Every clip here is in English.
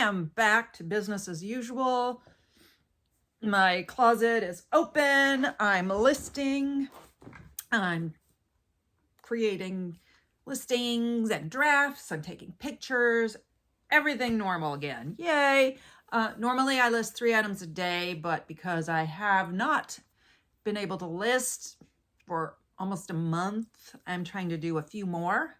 am back to business as usual. My closet is open. I'm listing. I'm creating listings and drafts. I'm taking pictures. Everything normal again. Yay. Normally I list 3 items a day, but because I have not been able to list for almost a month, I'm trying to do a few more.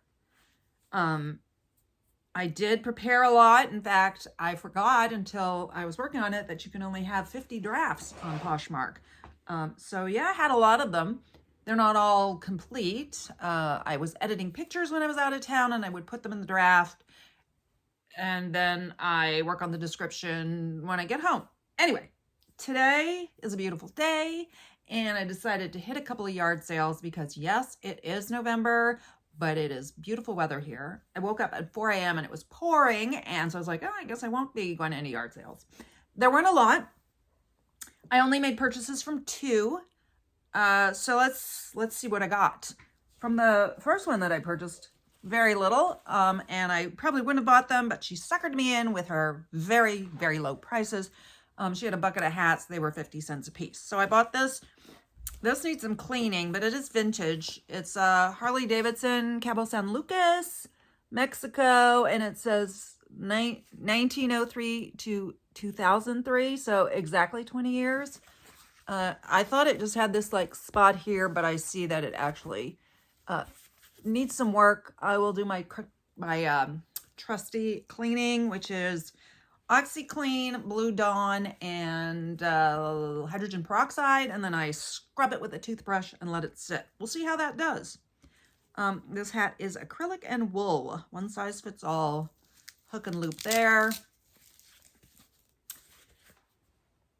I did prepare a lot. In fact, I forgot until I was working on it that you can only have 50 drafts on Poshmark. So yeah, I had a lot of them. They're not all complete. I was editing pictures when I was out of town and I would put them in the draft. And then I work on the description when I get home. Anyway, today is a beautiful day and I decided to hit a couple of yard sales because yes, it is November, but it is beautiful weather here. I woke up at 4 a.m. and it was pouring. And so I was like, oh, I guess I won't be going to any yard sales. There weren't a lot. I only made purchases from 2. So let's see what I got. From the first one that I purchased, very little. And I probably wouldn't have bought them, but she suckered me in with her very, very low prices. She had a bucket of hats. They were 50 cents a piece. So I bought this. This needs some cleaning, but it is vintage. It's Harley Davidson, Cabo San Lucas, Mexico, and it says 1903 to 2003, so exactly 20 years. I thought it just had this like spot here, but I see that it actually needs some work. I will do my trusty cleaning, which is OxyClean, Blue Dawn, and hydrogen peroxide, and then I scrub it with a toothbrush and let it sit. We'll see how that does. This hat is acrylic and wool. One size fits all. Hook and loop there.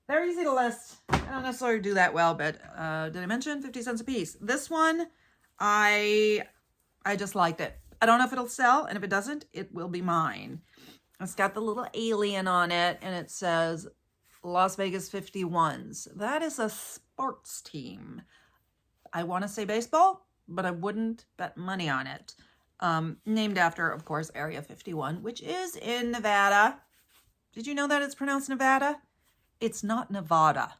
They're easy to list. I don't necessarily do that well, but did I mention 50 cents a piece? This one, I just liked it. I don't know if it'll sell, and if it doesn't, it will be mine. It's got the little alien on it, and it says Las Vegas 51s. That is a sports team. I want to say baseball, but I wouldn't bet money on it. Named after, of course, Area 51, which is in Nevada. Did you know that it's pronounced Nevada? It's not Nevada.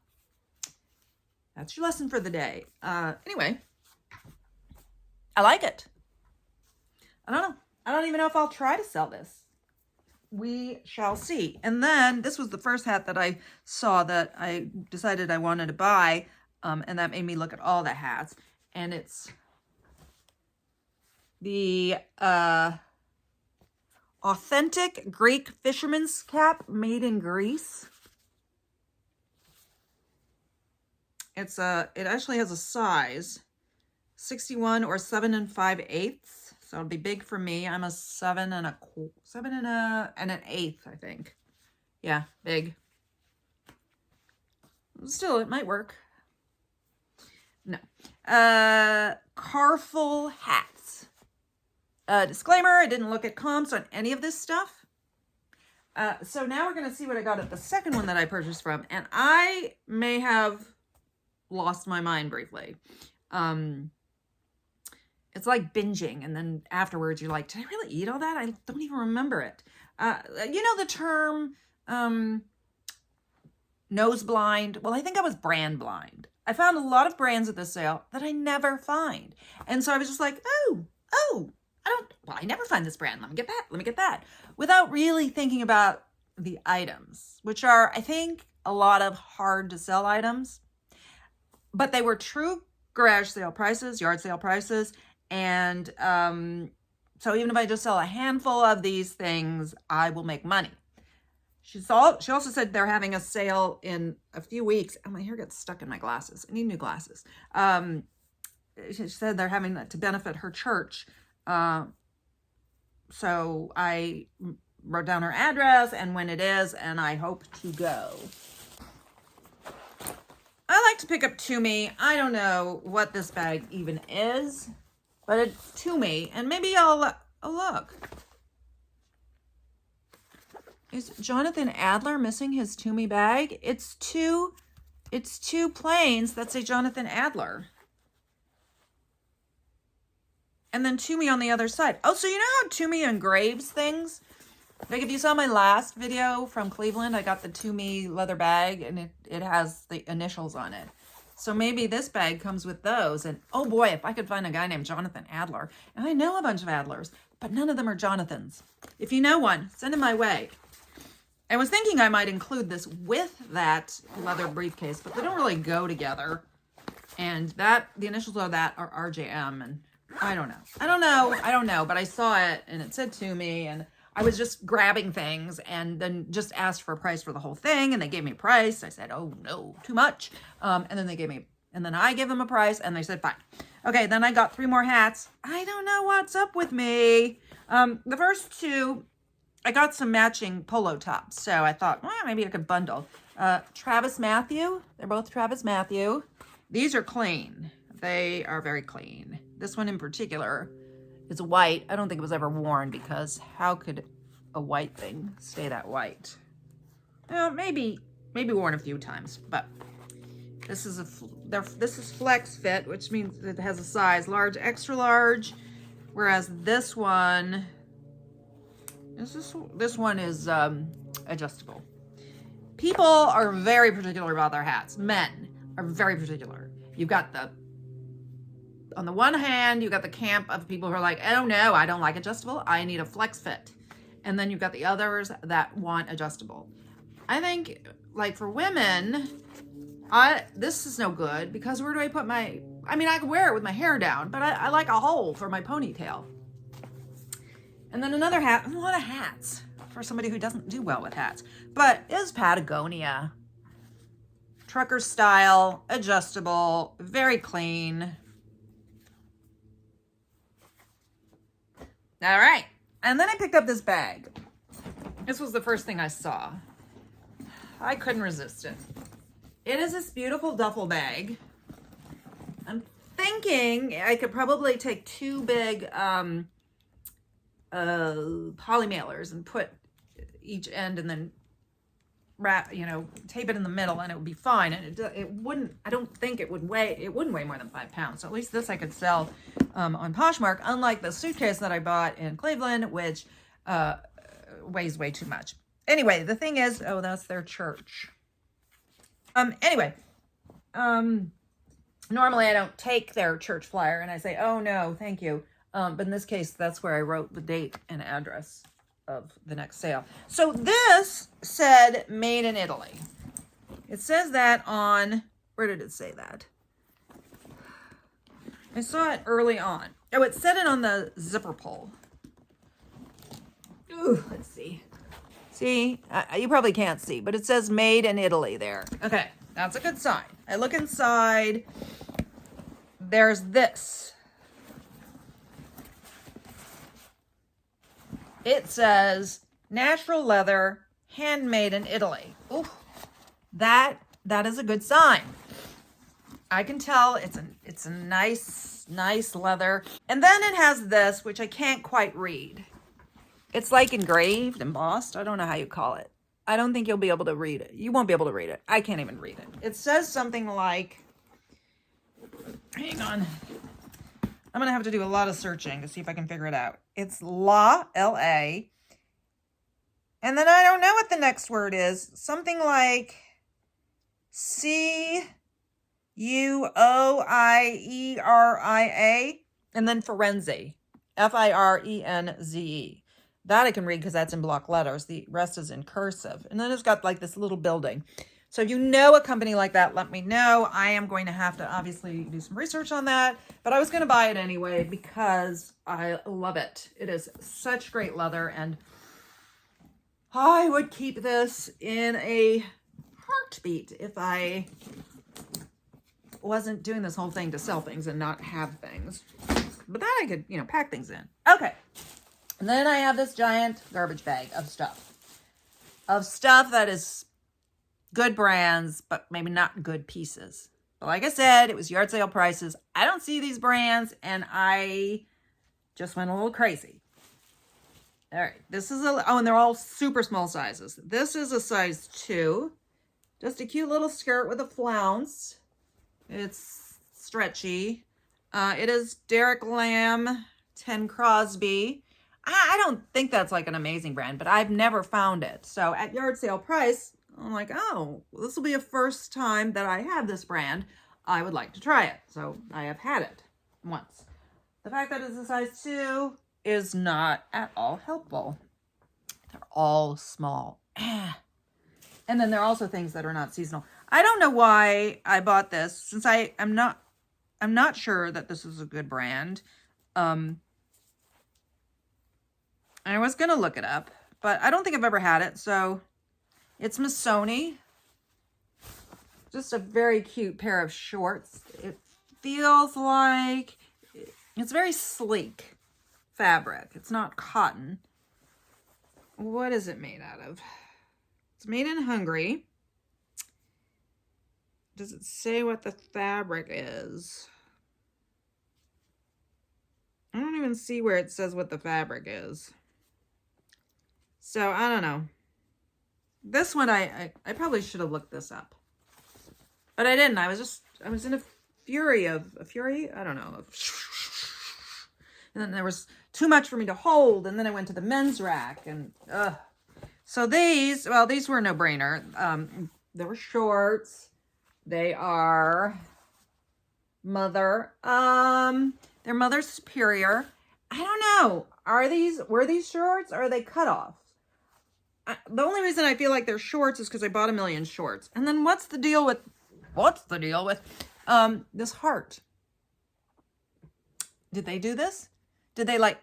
That's your lesson for the day. Anyway, I like it. I don't know. I don't even know if I'll try to sell this. We shall see. And then this was the first hat that I saw that I decided I wanted to buy. And that made me look at all the hats. And it's the authentic Greek fisherman's cap made in Greece. It actually has a size 61 or 7 5/8. So it'll be big for me. I'm a 7 1/8, I think. Yeah, big. Still, it might work. No. Carful hats. Disclaimer, I didn't look at comps on any of this stuff. So now we're going to see what I got at the second one that I purchased from. And I may have lost my mind briefly. It's like binging, and then afterwards you're like, did I really eat all that? I don't even remember it. You know the term nose blind? Well, I think I was brand blind. I found a lot of brands at this sale that I never find. And so I was just like, I never find this brand. Let me get that. Without really thinking about the items, which are, I think, a lot of hard to sell items. But they were true garage sale prices, yard sale prices. And so even if I just sell a handful of these things, I will make money. She also said they're having a sale in a few weeks. Oh, my hair gets stuck in my glasses. I need new glasses. She said they're having that to benefit her church. So I wrote down her address and when it is, and I hope to go. I like to pick up Tumi. I don't know what this bag even is, but it's Tumi, and maybe I'll look. Is Jonathan Adler missing his Tumi bag? It's two planes that say Jonathan Adler. And then Tumi on the other side. Oh, so you know how Tumi engraves things? Like if you saw my last video from Cleveland, I got the To Me leather bag and it has the initials on it. So maybe this bag comes with those. And oh boy, if I could find a guy named Jonathan Adler. And I know a bunch of Adlers, but none of them are Jonathans. If you know one, send him my way. I was thinking I might include this with that leather briefcase, but they don't really go together. And that the initials of that are RJM, and I don't know, but I saw it and it said To Me, and I was just grabbing things and then just asked for a price for the whole thing, and they gave me a price. I said, oh no, too much. And then I gave them a price and they said, fine. Okay, then I got 3 more hats. I don't know what's up with me. The first 2, I got some matching polo tops. So I thought, well, maybe I could bundle. Travis Matthew, they're both Travis Matthew. These are clean. They are very clean. This one in particular is white. I don't think it was ever worn because how could a white thing stay that white? Well, maybe worn a few times, but this is flex fit, which means it has a size large, extra large, whereas this one is adjustable. People are very particular about their hats. Men are very particular. You've got on the one hand, you've got the camp of people who are like, oh no, I don't like adjustable. I need a flex fit. And then you've got the others that want adjustable. I think, like for women, this is no good because where do I put I can wear it with my hair down, but I like a hole for my ponytail. And then another hat, a lot of hats for somebody who doesn't do well with hats, but is Patagonia. Trucker style, adjustable, very clean. All right. And then I picked up this bag. This was the first thing I saw. I couldn't resist it. It is this beautiful duffel bag. I'm thinking I could probably take 2 big poly mailers and put each end and then tape it in the middle and it would be fine. And it wouldn't, I don't think it wouldn't weigh more than 5 pounds. So at least this I could sell on Poshmark, unlike the suitcase that I bought in Cleveland, which weighs way too much. Anyway, the thing is, oh, that's their church. Normally I don't take their church flyer and I say, oh no, thank you. But in this case, that's where I wrote the date and address of the next sale. So this said made in Italy. It says that on, where did it say that? I saw it early on. Oh, it said it on the zipper pull. Ooh, let's see. See, you probably can't see, but it says made in Italy there. Okay, that's a good sign. I look inside. There's this. It says natural leather, handmade in Italy. Ooh, that is a good sign. I can tell it's a nice leather. And then it has this, which I can't quite read. It's like engraved, embossed. I don't know how you call it. I don't think you'll be able to read it. You won't be able to read it. I can't even read it. It says something like, hang on. I'm going to have to do a lot of searching to see if I can figure it out. It's La, L-A. And then I don't know what the next word is. Something like C-U-O-I-E-R-I-A. And then Firenze. F-I-R-E-N-Z-E. That I can read because that's in block letters. The rest is in cursive. And then it's got like this little building. So if you know a company like that, let me know. I am going to have to obviously do some research on that. But I was going to buy it anyway because I love it. It is such great leather. And I would keep this in a heartbeat if I wasn't doing this whole thing to sell things and not have things. But that I could, pack things in. Okay. And then I have this giant garbage bag of stuff. That is good brands, but maybe not good pieces. But like I said, it was yard sale prices. I don't see these brands, and I just went a little crazy. All right, this is and they're all super small sizes. This is a size 2. Just a cute little skirt with a flounce. It's stretchy. It is Derek Lamb 10 Crosby. I don't think that's like an amazing brand, but I've never found it. So at yard sale price, I'm like, oh, this will be a first time that I have this brand. I would like to try it. So I have had it once. The fact that it's a size 2 is not at all helpful. They're all small. And then there are also things that are not seasonal. I don't know why I bought this, since I'm not sure that this is a good brand. I was gonna look it up, but I don't think I've ever had it. So it's Missoni. Just a very cute pair of shorts. It feels like it's very sleek fabric. It's not cotton. What is it made out of? It's made in Hungary. Does it say what the fabric is? I don't even see where it says what the fabric is. So I don't know. This one, I probably should have looked this up, but I didn't. I was in a fury. I don't know. And then there was too much for me to hold. And then I went to the men's rack and, so these were a no-brainer. There were shorts. They are they're Mother Superior. I don't know. Were these shorts or are they cut off? The only reason I feel like they're shorts is because I bought a million shorts. And then what's the deal with this heart? Did they do this? Did they I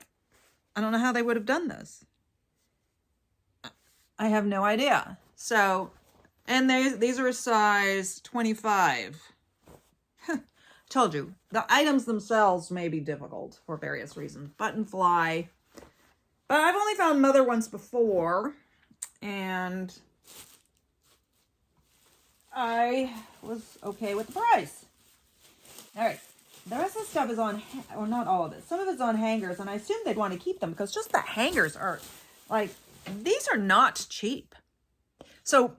don't know how they would have done this. I have no idea. So, and these are a size 25. Told you, the items themselves may be difficult for various reasons. Button fly. But I've only found Mother once before. And I was okay with the price. All right. The rest of the stuff is on, or not all of it. Some of it's on hangers, and I assume they'd want to keep them because just the hangers are these are not cheap. So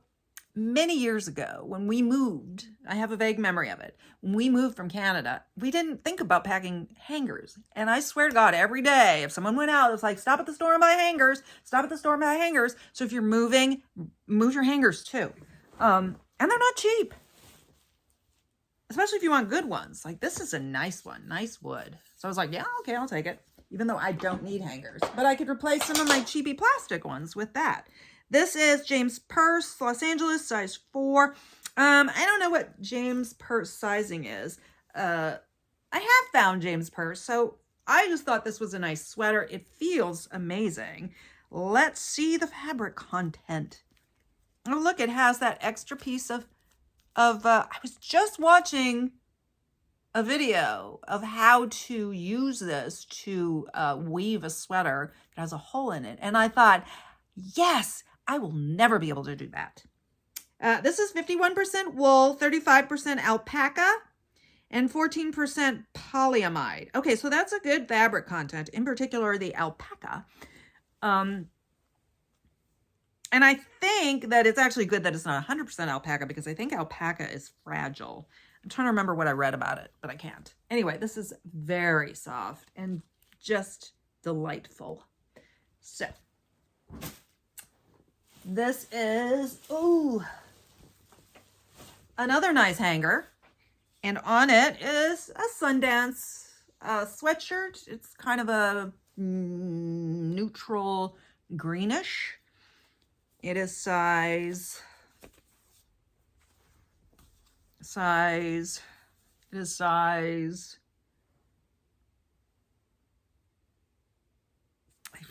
many years ago when we moved, I have a vague memory of it. When we moved from Canada, we didn't think about packing hangers. And I swear to God, every day, if someone went out, it was like, stop at the store and buy hangers. Stop at the store and buy hangers. So if you're moving, move your hangers too. And they're not cheap. Especially if you want good ones. Like this is a nice one, nice wood. So I was like, yeah, okay, I'll take it. Even though I don't need hangers. But I could replace some of my cheapy plastic ones with that. This is James Purse, Los Angeles, size 4. I don't know what James Purse sizing is. I have found James Purse, so I just thought this was a nice sweater. It feels amazing. Let's see the fabric content. Oh, look, it has that extra piece of I was just watching a video of how to use this to weave a sweater. It has a hole in it. And I thought, yes, I will never be able to do that. This is 51% wool, 35% alpaca, and 14% polyamide. Okay, so that's a good fabric content, in particular the alpaca. And I think that it's actually good that it's not 100% alpaca because I think alpaca is fragile. I'm trying to remember what I read about it, but I can't. Anyway, this is very soft and just delightful. So, this is, ooh, another nice hanger. And on it is a Sundance sweatshirt. It's kind of a neutral greenish. It is size, I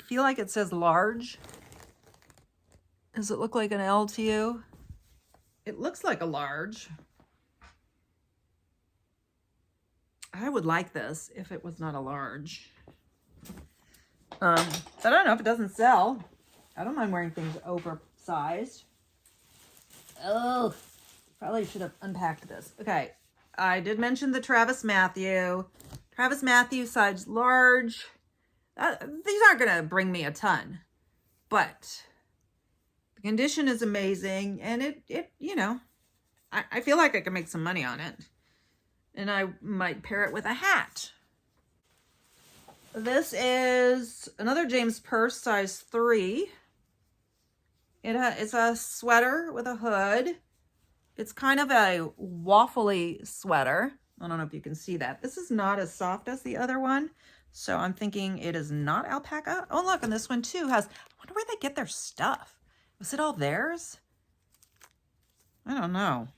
feel like it says large. Does it look like an L to you? It looks like a large. I would like this if it was not a large. But I don't know if it doesn't sell. I don't mind wearing things oversized. Oh, probably should have unpacked this. Okay, I did mention the Travis Mathew. Travis Mathew size large. These aren't going to bring me a ton, but the condition is amazing, and it you know, I feel like I can make some money on it, and I might pair it with a hat. This is another James purse, size 3. It's a sweater with a hood. It's kind of a waffly sweater. I don't know if you can see that. This is not as soft as the other one, so I'm thinking it is not alpaca. Oh, look, and this one too has, I wonder where they get their stuff. Was it all theirs? I don't know.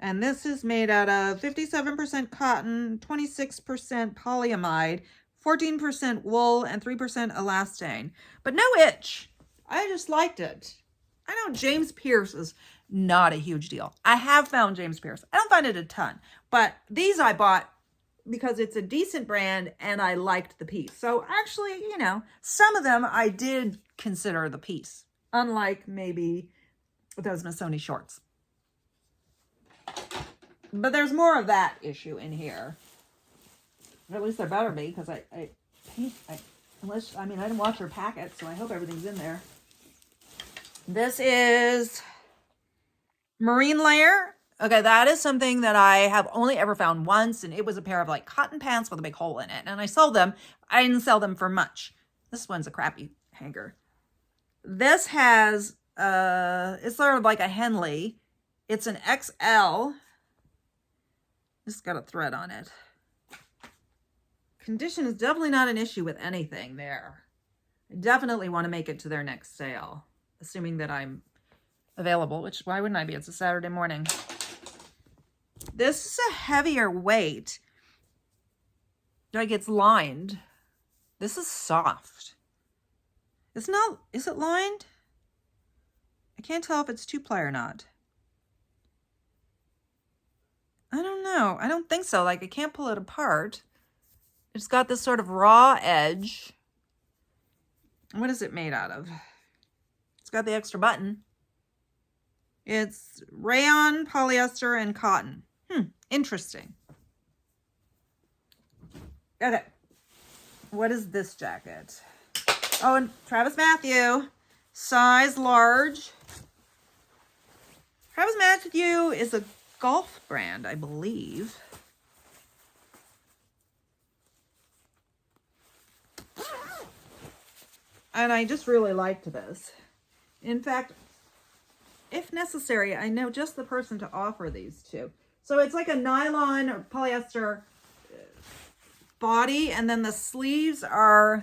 And this is made out of 57% cotton, 26% polyamide, 14% wool, and 3% elastane. But no itch. I just liked it. I know James Pierce is not a huge deal. I have found James Pierce. I don't find it a ton. But these I bought because it's a decent brand and I liked the piece. So actually, you know, some of them I did consider the piece. Unlike maybe those Missoni shorts. But there's more of that issue in here. At least there better be, because I didn't watch her packet, so I hope everything's in there. This is Marine Layer. Okay, that is something that I have only ever found once, and it was a pair of like cotton pants with a big hole in it. And I sold them. I didn't sell them for much. This one's a crappy hanger. This has, it's sort of like a Henley. It's an XL. It's got a thread on it. Condition is definitely not an issue with anything there. I definitely want to make it to their next sale, assuming that I'm available, which why wouldn't I be? It's a Saturday morning. This is a heavier weight. Like it's lined. This is soft. It's not, is it lined? I can't tell if it's 2-ply or not. I don't know. I don't think so. Like I can't pull it apart. It's got this sort of raw edge. What is it made out of? It's got the extra button. It's rayon, polyester, and cotton. Interesting. Okay. What is this jacket? Oh, and Travis Matthew, size large. Travis Matthew is a golf brand, I believe. And I just really liked this. In fact, if necessary, I know just the person to offer these to. So it's like a nylon or polyester body, and then the sleeves are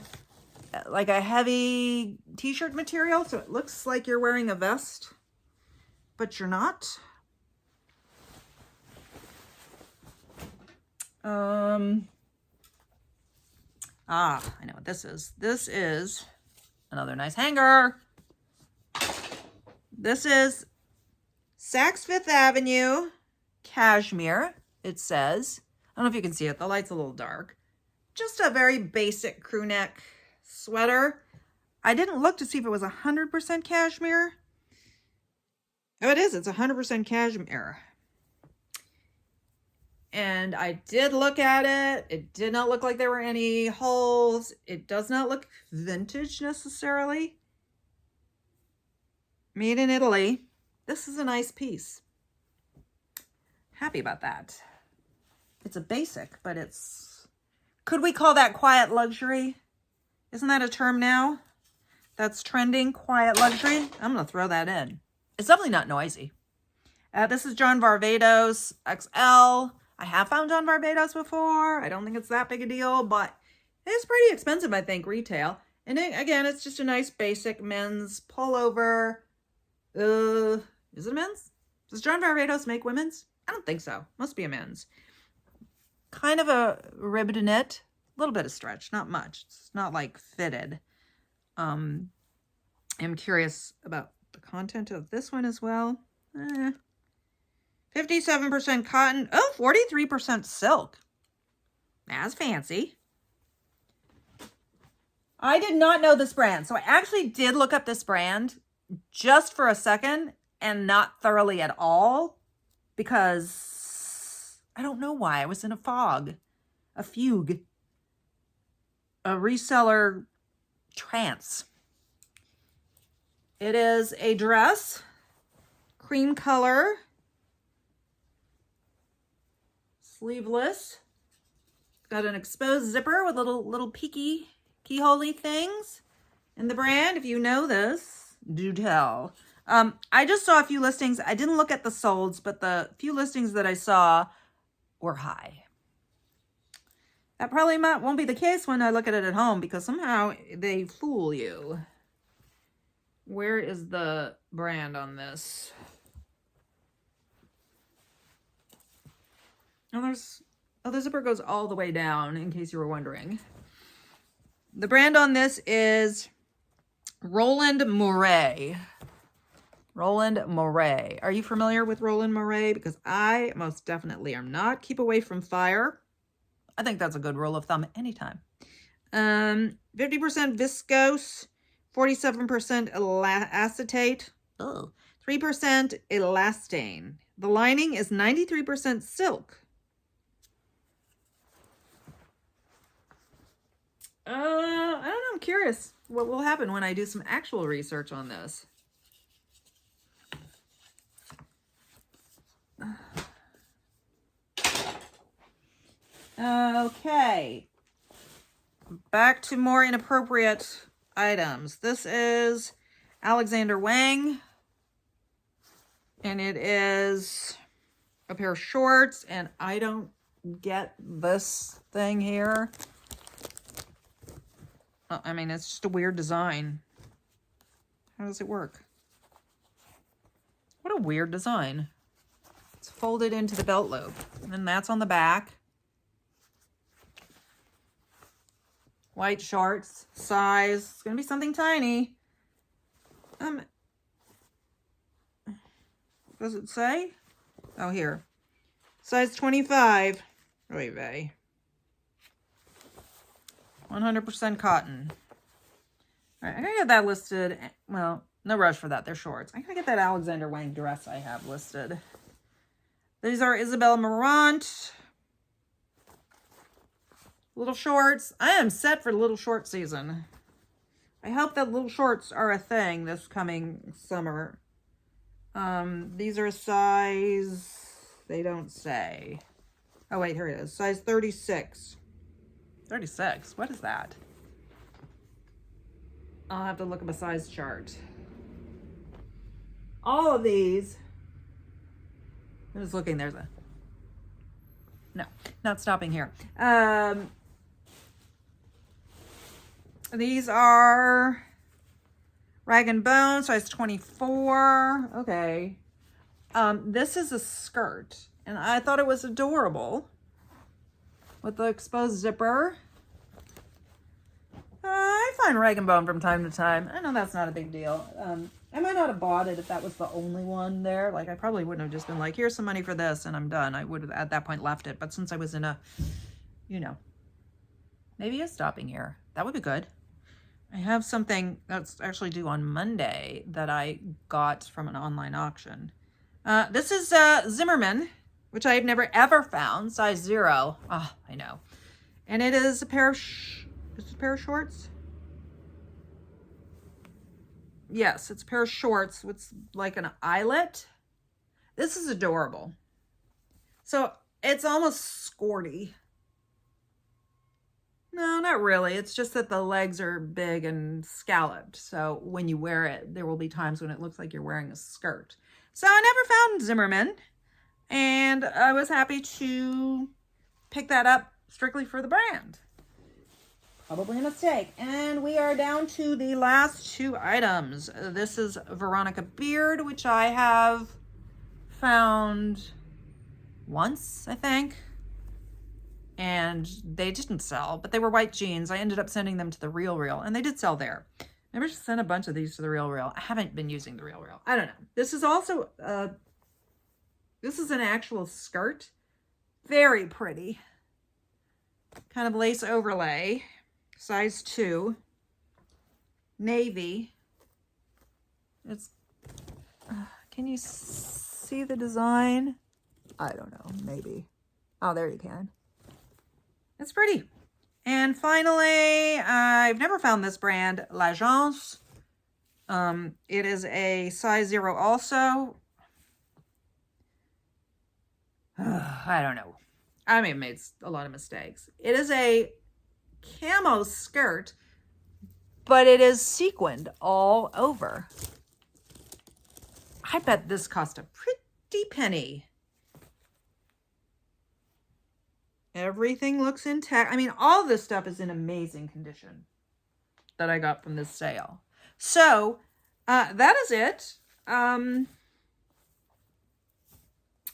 like a heavy t-shirt material, so it looks like you're wearing a vest, but you're not. I know what this is. This is another nice hanger. This is Saks Fifth Avenue cashmere, it says. I don't know if you can see it. The light's a little dark. Just a very basic crew neck sweater. I didn't look to see if it was 100% cashmere. Oh, it is. It's 100% cashmere. And I did look at it. It did not look like there were any holes. It does not look vintage necessarily. Made in Italy. This is a nice piece. Happy about that. It's a basic, but it's... Could we call that quiet luxury? Isn't that a term now? That's trending, quiet luxury. I'm going to throw that in. It's definitely not noisy. This is John Varvatos XL. I have found John Varvatos before. I don't think it's that big a deal, but it's pretty expensive, I think, retail. And again, it's just a nice basic men's pullover. Is it a men's? Does John Varvatos make women's? I don't think so. Must be a men's. Kind of a ribbed knit. A little bit of stretch, not much. It's not like fitted. I'm curious about the content of this one as well. 57% cotton. Oh, 43% silk. That's fancy. I did not know this brand. So I actually did look up this brand just for a second and not thoroughly at all because I don't know why. I was in a fog, a fugue, a reseller trance. It is a dress, cream color, sleeveless, Got an exposed zipper with little peeky keyhole-y things. And the brand, if you know this, do tell. I just saw a few listings. I didn't look at the solds, but the few listings that I saw were high. That probably won't be the case when I look at it at home, because somehow they fool you. Where is the brand on this? Oh, the zipper goes all the way down, in case you were wondering. The brand on this is Roland Mouret. Roland Mouret. Are you familiar with Roland Mouret? Because I most definitely am not. Keep away from fire. I think that's a good rule of thumb anytime. 50% viscose, 47% acetate, 3% elastane. The lining is 93% silk. I don't know. I'm curious what will happen when I do some actual research on this. Okay. Back to more inappropriate items. This is Alexander Wang. And it is a pair of shorts. And I don't get this thing here. I mean, it's just a weird design. How does it work? What a weird design. It's folded into the belt loop. And then that's on the back. White shorts, size. It's going to be something tiny. Does it say? Oh, here. Size 25. Oy vey. 100% cotton. All right, I'm going to get that listed. Well, no rush for that. They're shorts. I'm going to get that Alexander Wang dress I have listed. These are Isabelle Marant. Little shorts. I am set for little short season. I hope that little shorts are a thing this coming summer. These are size... They don't say. Oh, wait, here it is. Size 36. 36? What is that? I'll have to look up a size chart. All of these... I'm just looking. There's a... No, not stopping here. These are Rag and Bone, size 24. Okay. This is a skirt, and I thought it was adorable with the exposed zipper. I find Rag and Bone from time to time. I know that's not a big deal. I might not have bought it if that was the only one there. Like, I probably wouldn't have just been like, here's some money for this, and I'm done. I would have, at that point, left it. But since I was in a, you know, maybe a stopping here. That would be good. I have something that's actually due on Monday that I got from an online auction. This is Zimmerman, which I have never ever found, size 0. Oh, I know. And it is a pair of shorts. Yes, it's a pair of shorts with like an eyelet. This is adorable. So it's almost skirty. No, not really. It's just that the legs are big and scalloped. So when you wear it, there will be times when it looks like you're wearing a skirt. So I never found Zimmerman. And I was happy to pick that up strictly for the brand. Probably a mistake. And we are down to the last 2 items. This is Veronica Beard, which I have found once, I think. And they didn't sell, but they were white jeans. I ended up sending them to the Real Real, and they did sell there. I never sent a bunch of these to the Real Real. I haven't been using the Real Real. I don't know. This is also, this is an actual skirt. Very pretty. Kind of lace overlay. Size 2. Navy. It's, can you see the design? I don't know, maybe. Oh, there you can. It's pretty. And finally, I've never found this brand, L'Agence. It is a size 0 also. I don't know. I may have made a lot of mistakes. It is a camo skirt, but it is sequined all over. I bet this cost a pretty penny. Everything looks intact. I mean, all this stuff is in amazing condition that I got from this sale. So that is it. I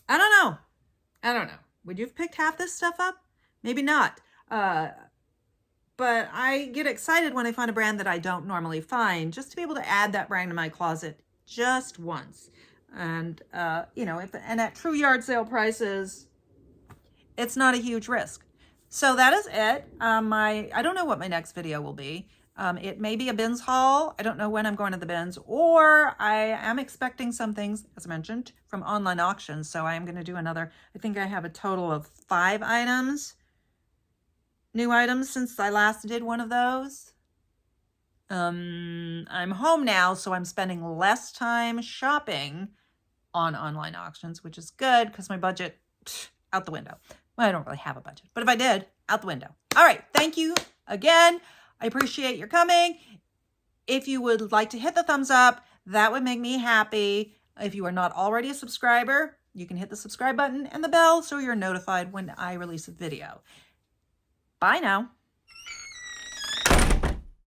don't know. Would you have picked half this stuff up? Maybe not. But I get excited when I find a brand that I don't normally find, just to be able to add that brand to my closet just once. And, you know, and at true yard sale prices, it's not a huge risk. So that is it. I don't know what my next video will be. It may be a bins haul. I don't know when I'm going to the bins, or I am expecting some things, as I mentioned, from online auctions. So I am going to do another. I think I have a total of 5 items, new items since I last did one of those. I'm home now, so I'm spending less time shopping on online auctions, which is good because my budget, out the window. Well, I don't really have a budget, but if I did, out the window. All right. Thank you again. I appreciate your coming. If you would like to hit the thumbs up, that would make me happy. If you are not already a subscriber, you can hit the subscribe button and the bell so you're notified when I release a video. Bye now.